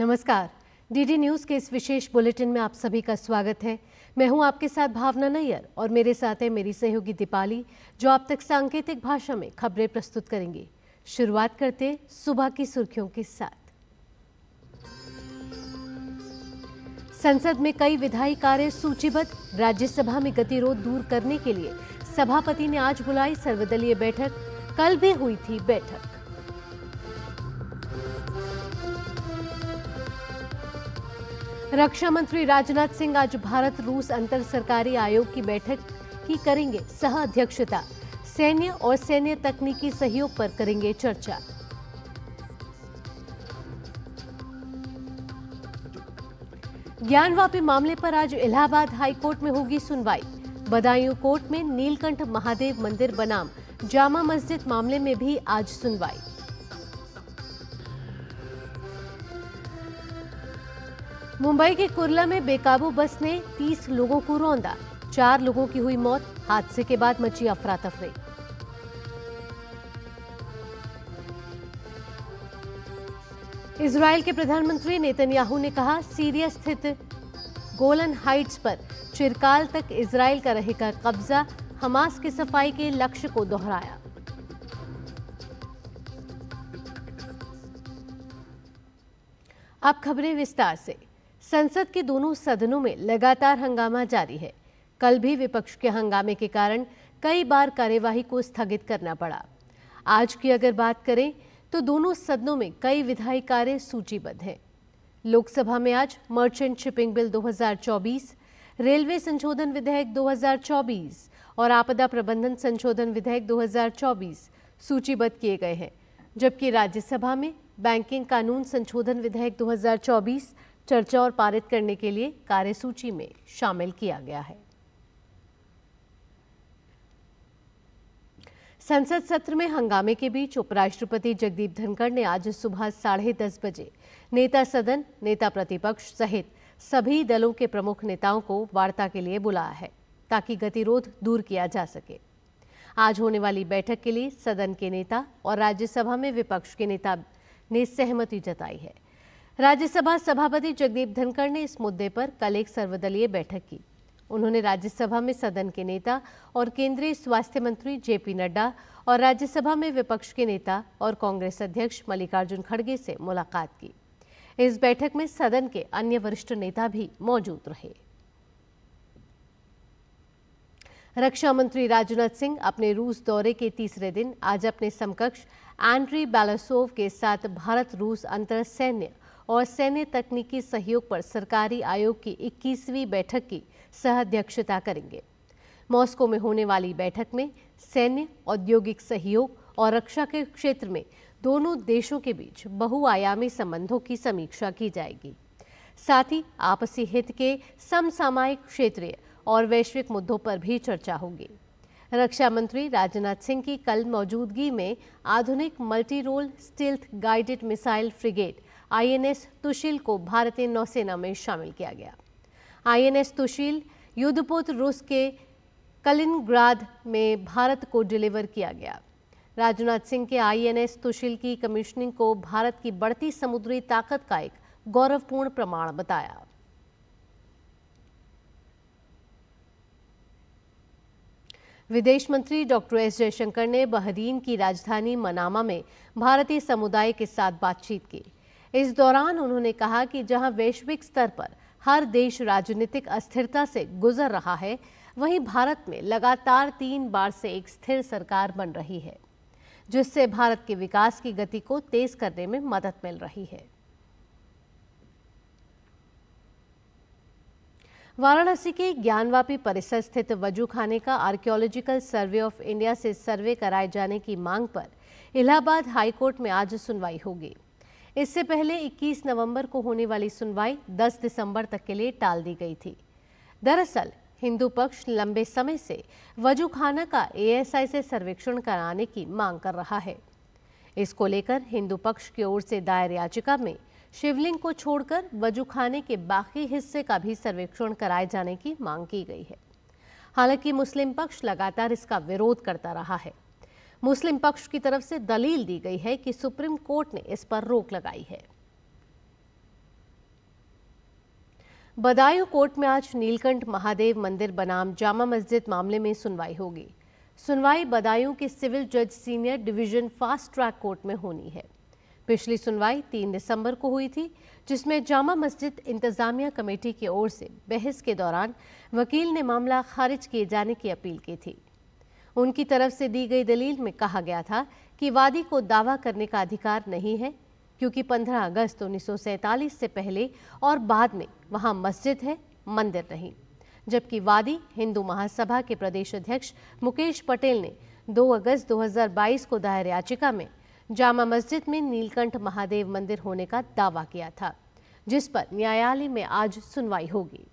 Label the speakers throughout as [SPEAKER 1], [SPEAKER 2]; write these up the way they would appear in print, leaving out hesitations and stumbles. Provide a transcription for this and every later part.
[SPEAKER 1] नमस्कार। DD news के इस विशेष बुलेटिन में आप सभी का स्वागत है। मैं हूं आपके साथ भावना नैयर और मेरे साथ है मेरी सहयोगी दीपाली, जो आप तक सांकेतिक भाषा में खबरें प्रस्तुत करेंगी। शुरुआत करते सुबह की सुर्खियों के साथ। संसद में कई विधायी कार्य सूचीबद्ध। राज्यसभा में गतिरोध दूर करने के लिए सभापति ने आज बुलाई सर्वदलीय बैठक। कल भी हुई थी बैठक। रक्षा मंत्री राजनाथ सिंह आज भारत रूस अंतर सरकारी आयोग की बैठक की करेंगे सह अध्यक्षता। सैन्य और सैन्य तकनीकी सहयोग पर करेंगे चर्चा। ज्ञानवापी मामले पर आज इलाहाबाद हाईकोर्ट में होगी सुनवाई। बदायूं कोर्ट में नीलकंठ महादेव मंदिर बनाम जामा मस्जिद मामले में भी आज सुनवाई। मुंबई के कुर्ला में बेकाबू बस ने 30 लोगों को रौंदा। 4 लोगों की हुई मौत। हादसे के बाद मची अफरा तफरी। इजरायल के प्रधानमंत्री नेतन्याहू ने कहा, सीरिया स्थित गोलन हाइट्स पर चिरकाल तक इजरायल का रहेगा कब्जा। हमास की सफाई के लक्ष्य को दोहराया। अब खबरें विस्तार से। संसद के दोनों सदनों में लगातार हंगामा जारी है। कल भी विपक्ष के हंगामे के कारण कई बार कार्यवाही को स्थगित करना पड़ा। आज की अगर बात करें तो दोनों सदनों में कई विधायी कार्य सूचीबद्ध हैं। लोकसभा में आज मर्चेंट शिपिंग बिल 2024, रेलवे संशोधन विधेयक 2024 और आपदा प्रबंधन संशोधन विधेयक 2024 सूचीबद्ध किए गए हैं, जबकि राज्यसभा में बैंकिंग कानून संशोधन विधेयक 2024 चर्चा और पारित करने के लिए कार्यसूची में शामिल किया गया है। संसद सत्र में हंगामे के बीच उपराष्ट्रपति जगदीप धनखड़ ने आज सुबह 10:30 बजे नेता सदन, नेता प्रतिपक्ष सहित सभी दलों के प्रमुख नेताओं को वार्ता के लिए बुलाया है, ताकि गतिरोध दूर किया जा सके। आज होने वाली बैठक के लिए सदन के नेता और राज्यसभा में विपक्ष के नेता ने सहमति जताई है। राज्यसभा सभापति जगदीप धनखड़ ने इस मुद्दे पर कल एक सर्वदलीय बैठक की। उन्होंने राज्यसभा में सदन के नेता और केंद्रीय स्वास्थ्य मंत्री जेपी नड्डा और राज्यसभा में विपक्ष के नेता और कांग्रेस अध्यक्ष मल्लिकार्जुन खड़गे से मुलाकात की। इस बैठक में सदन के अन्य वरिष्ठ नेता भी मौजूद रहे। रक्षा मंत्री राजनाथ सिंह अपने रूस दौरे के तीसरे दिन आज अपने समकक्ष एंड्री बेलासोव के साथ भारत रूस अंतर सैन्य और सैन्य तकनीकी सहयोग पर सरकारी आयोग की 21वीं बैठक की सह अध्यक्षता करेंगे। मॉस्को में होने वाली बैठक में सैन्य, औद्योगिक सहयोग और रक्षा के क्षेत्र में दोनों देशों के बीच बहुआयामी संबंधों की समीक्षा की जाएगी। साथ ही आपसी हित के समसामयिक क्षेत्रीय और वैश्विक मुद्दों पर भी चर्चा होगी। रक्षा मंत्री राजनाथ सिंह की कल मौजूदगी में आधुनिक multi role stealth guided missile frigate INS Tushil को भारतीय नौसेना में शामिल किया गया। INS तुशिल युद्धपोत रूस के कलिनग्राद में भारत को डिलीवर किया गया। राजनाथ सिंह के INS तुशिल की कमीशनिंग को भारत की बढ़ती समुद्री ताकत का एक गौरवपूर्ण प्रमाण बताया। विदेश मंत्री डॉक्टर एस जयशंकर ने बहरीन की राजधानी मनामा में भारतीय समुदाय के साथ बातचीत की। इस दौरान उन्होंने कहा कि जहां वैश्विक स्तर पर हर देश राजनीतिक अस्थिरता से गुजर रहा है, वहीं भारत में लगातार 3 बार से एक स्थिर सरकार बन रही है, जिससे भारत के विकास की गति को तेज करने में मदद मिल रही है। वाराणसी के ज्ञानवापी परिसर स्थित वजूखाने का आर्कियोलॉजिकल सर्वे ऑफ इंडिया से सर्वे कराए जाने की मांग पर इलाहाबाद हाईकोर्ट में आज सुनवाई होगी। इससे पहले 21 नवंबर को होने वाली सुनवाई 10 दिसंबर तक के लिए टाल दी गई थी। दरअसल हिंदू पक्ष लंबे समय से वजूखाना का ASI से सर्वेक्षण कराने की मांग कर रहा है। इसको लेकर हिंदू पक्ष की ओर से दायर याचिका में शिवलिंग को छोड़कर वजूखाने के बाकी हिस्से का भी सर्वेक्षण कराए जाने की मांग की गई है। हालांकि मुस्लिम पक्ष लगातार इसका विरोध करता रहा है। मुस्लिम पक्ष की तरफ से दलील दी गई है कि सुप्रीम कोर्ट ने इस पर रोक लगाई है। बदायूं कोर्ट में आज नीलकंठ महादेव मंदिर बनाम जामा मस्जिद मामले में सुनवाई होगी। सुनवाई बदायूं के सिविल जज senior division fast track court में होनी है। पिछली सुनवाई 3 दिसंबर को हुई थी, जिसमें जामा मस्जिद इंतजामिया कमेटी की ओर से बहस के दौरान वकील ने मामला खारिज किए जाने की अपील की थी। उनकी तरफ से दी गई दलील में कहा गया था कि वादी को दावा करने का अधिकार नहीं है, क्योंकि 15 अगस्त 1947 से पहले और बाद में वहां मस्जिद है, मंदिर नहीं। जबकि वादी हिंदू महासभा के प्रदेश अध्यक्ष मुकेश पटेल ने 2 अगस्त 2022 को दायर याचिका में जामा मस्जिद में नीलकंठ महादेव मंदिर होने का दावा किया था, जिस पर न्यायालय में आज सुनवाई होगी।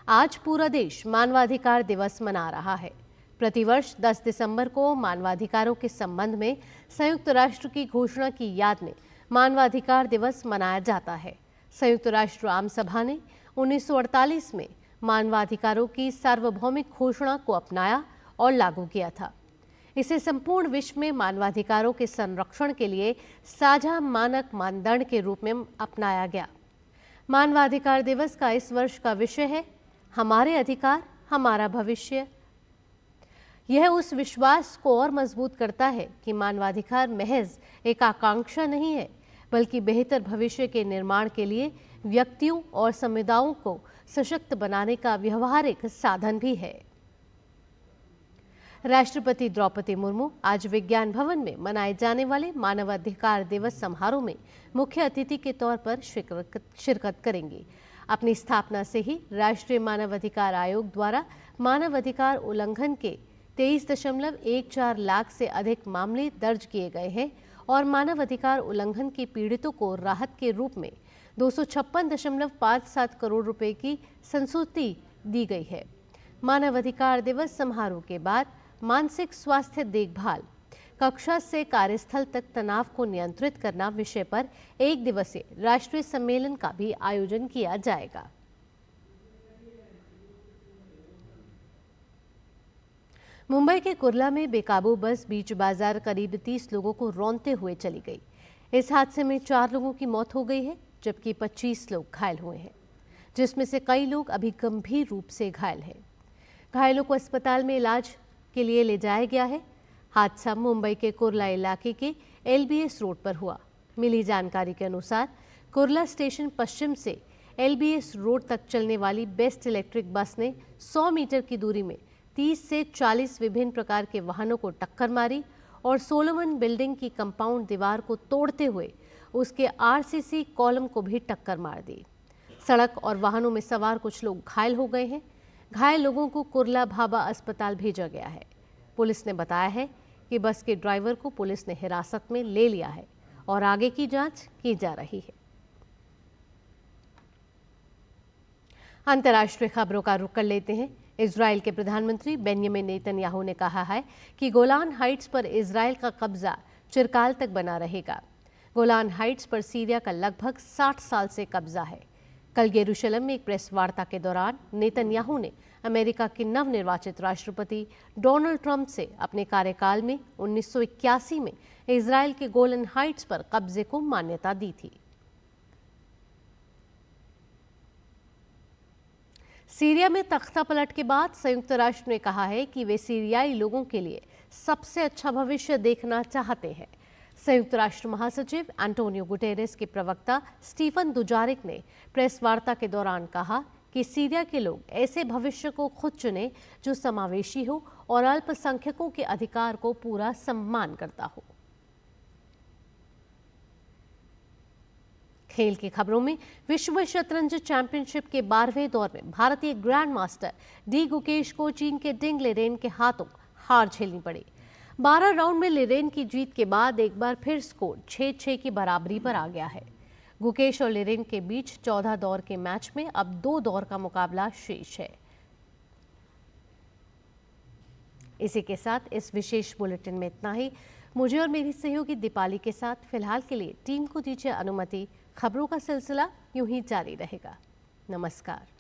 [SPEAKER 1] आज पूरा देश मानवाधिकार दिवस मना रहा है। प्रतिवर्ष 10 दिसंबर को मानवाधिकारों के संबंध में संयुक्त राष्ट्र की घोषणा की याद में मानवाधिकार दिवस मनाया जाता है। संयुक्त राष्ट्र आम सभा ने 1948 में मानवाधिकारों की सार्वभौमिक घोषणा को अपनाया और लागू किया था। इसे संपूर्ण विश्व में मानवाधिकारों के संरक्षण के लिए साझा मानक मानदंड के रूप में अपनाया गया। मानवाधिकार दिवस का इस वर्ष का विषय है हमारे अधिकार, हमारा भविष्य। यह उस विश्वास को और मजबूत करता है कि मानवाधिकार महज एक आकांक्षा नहीं है, बल्कि बेहतर भविष्य के निर्माण के लिए व्यक्तियों और समुदायों को सशक्त बनाने का व्यवहारिक साधन भी है। राष्ट्रपति द्रौपदी मुर्मू आज विज्ञान भवन में मनाए जाने वाले मानवाधिकार दिवस समारोह में मुख्य अतिथि के तौर पर शिरकत करेंगी। अपनी स्थापना से ही राष्ट्रीय मानवाधिकार आयोग द्वारा मानवाधिकार उल्लंघन के 23.14 लाख से अधिक मामले दर्ज किए गए हैं और मानवाधिकार उल्लंघन के पीड़ितों को राहत के रूप में 256.57 करोड़ रुपए की संस्तुति दी गई है। मानवाधिकार दिवस समारोह के बाद मानसिक स्वास्थ्य देखभाल, कक्षा से कार्यस्थल तक तनाव को नियंत्रित करना विषय पर 1 दिवसीय राष्ट्रीय सम्मेलन का भी आयोजन किया जाएगा। मुंबई के कुर्ला में बेकाबू बस बीच बाजार करीब 30 लोगों को रौंदते हुए चली गई। इस हादसे में 4 लोगों की मौत हो गई है, जबकि 25 लोग घायल हुए हैं, जिसमें से कई लोग अभी गंभीर रूप से घायल हैं। घायलों को अस्पताल में इलाज के लिए ले जाया गया है। हादसा मुंबई के कुर्ला इलाके के LBS रोड पर हुआ। मिली जानकारी के अनुसार कुर्ला स्टेशन पश्चिम से LBS रोड तक चलने वाली बेस्ट इलेक्ट्रिक बस ने 100 मीटर की दूरी में 30 से 40 विभिन्न प्रकार के वाहनों को टक्कर मारी और सोलोमन बिल्डिंग की कंपाउंड दीवार को तोड़ते हुए उसके RCC कॉलम को भी टक्कर मार दी। सड़क और वाहनों में सवार कुछ लोग घायल हो गए हैं। घायल लोगों को कुर्ला भाभा अस्पताल भेजा गया है। पुलिस ने बताया है कि बस के ड्राइवर को पुलिस ने हिरासत में ले लिया है और आगे की जांच की जा रही है। अंतर्राष्ट्रीय खबरों का रुख कर लेते हैं। इजराइल के प्रधानमंत्री बेंजामिन नेतन्याहू ने कहा है कि गोलान हाइट्स पर इजराइल का कब्जा चिरकाल तक बना रहेगा। गोलान हाइट्स पर सीरिया का लगभग 60 साल से कब्जा है। कल यरूशलेम में एक प्रेस वार्ता के दौरान नेतन्याहू ने अमेरिका के नवनिर्वाचित राष्ट्रपति डोनाल्ड ट्रंप से अपने कार्यकाल में 1981 में इजराइल के गोलन हाइट्स पर कब्जे को मान्यता दी थी। सीरिया में तख्ता पलट के बाद संयुक्त राष्ट्र ने कहा है कि वे सीरियाई लोगों के लिए सबसे अच्छा भविष्य देखना चाहते हैं। संयुक्त राष्ट्र महासचिव एंटोनियो गुटेरेस के प्रवक्ता स्टीफन दुजारिक ने प्रेस वार्ता के दौरान कहा कि सीरिया के लोग ऐसे भविष्य को खुद चुने जो समावेशी हो और अल्पसंख्यकों के अधिकार को पूरा सम्मान करता हो। खेल की खबरों में विश्व शतरंज चैंपियनशिप के 12वें दौर में भारतीय ग्रैंड मास्टर डी गुकेश को चीन के डिंग लिरेन के हाथों हार झेलनी पड़ी। 12 राउंड में लिरेन की जीत के बाद एक बार फिर स्कोर 6-6 की बराबरी पर आ गया है। गुकेश और लिरेन के बीच 14 दौर के मैच में अब 2 दौर का मुकाबला शेष है। इसी के साथ इस विशेष बुलेटिन में इतना ही। मुझे और मेरी सहयोगी दीपाली के साथ फिलहाल के लिए टीम को दीजिए अनुमति। खबरों का सिलसिला यूं ही जारी रहेगा। नमस्कार।